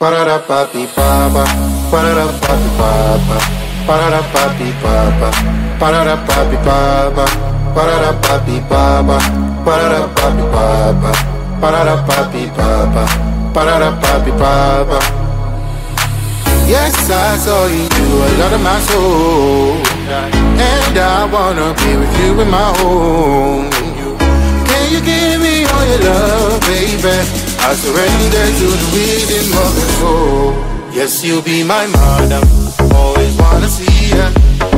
Ba-da-da-ba-be-ba-ba, ba-da-da-ba-be-ba-ba, ba-da-da-ba-be-ba-ba, ba-da-da-ba-be-ba-ba, ba-da-da-ba-be-ba-ba, ba-da-da-ba-be-ba-ba, ba-da-da-ba-be-ba-ba, ba-da-da-ba-be-ba-ba. Yes, I saw you do a lot of my soul, and I wanna be with you in my home. Can you give me all your love, baby? I surrender to the rhythm of your soul. Yes, you'll be my madam, always wanna see ya,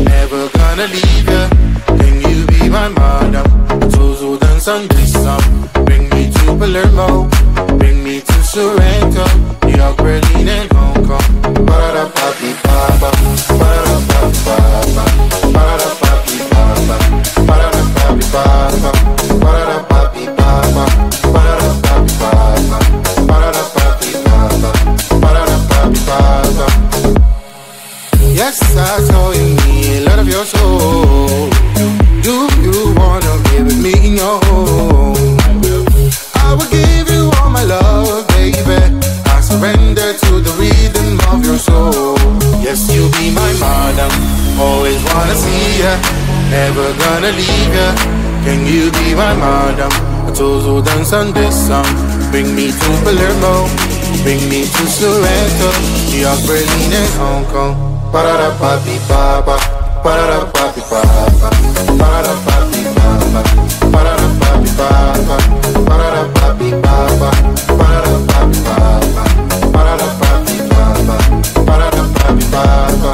never gonna leave ya. Can you be my madam? Tuzo dan sandisam, bring me to Palermo, bring me to Sorrento, New York, Berlin and Hong Kong. Ba-da-da-ba-be-ba-ba, ba-da-da-ba-be-ba-ba, ba-da-da-ba-be-ba-ba, ba-da-da-ba-be-ba-ba, ba-da-da-ba-be-ba-ba, ba-da-da-ba-be-ba-ba, ba-da-da-ba-be-ba-ba, ba-da-da-ba-be-ba-ba. Yes, I saw you need a lot of your soul. Do you wanna be with me in your home? I will give you all my love, baby. I surrender to the rhythm of your soul. Yes, you'll be my madam, always wanna see ya, never gonna leave ya. Can you be my madam? Tuzo dan sandisam, bring me to Palermo, bring me to Sorrento, New York, Berlin and Hong Kong. Ba-da-da-ba-be-ba-ba, ba-da-da-ba-be-ba-ba, ba-da-da-ba-be-ba-ba, ba-da-da-ba-be-ba-ba, ba-da-da-ba-be-ba-ba, ba-da-da-ba-be-ba-ba, ba-da-da-ba-be-ba-ba, ba-da-da-ba-be-ba-ba.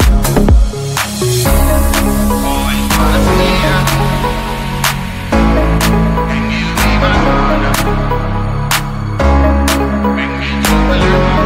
Always wanna see ya. Can you be my madam? Bring me to Palermo.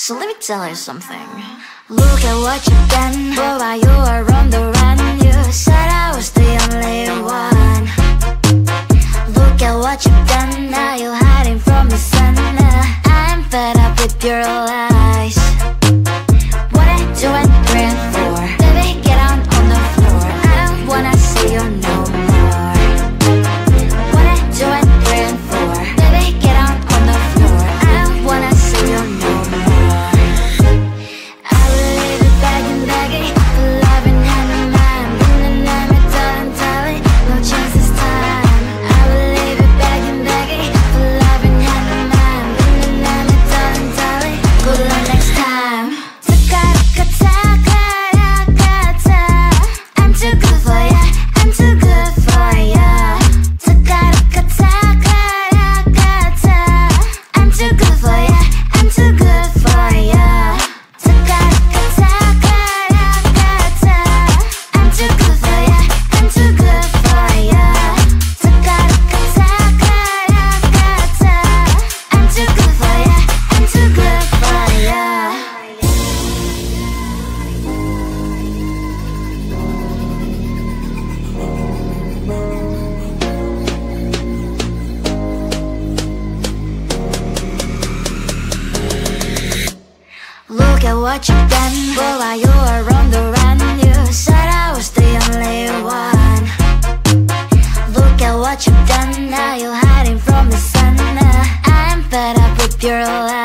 So let me tell you something. Look at what you've done, but while you were on the run, you said I was the only one. Look at what you've done, now you're hiding from the sun. I'm fed up with your lies. What I do and dream for, baby, get on the floor. I don't wanna see you no more. What I do and dream for, baby, get on the floor. I don't wanna see you no more. What you've done, but while you were on the run, you said I was the only one. Look at what you've done, now you're hiding from the sun. I'm fed up with your lies.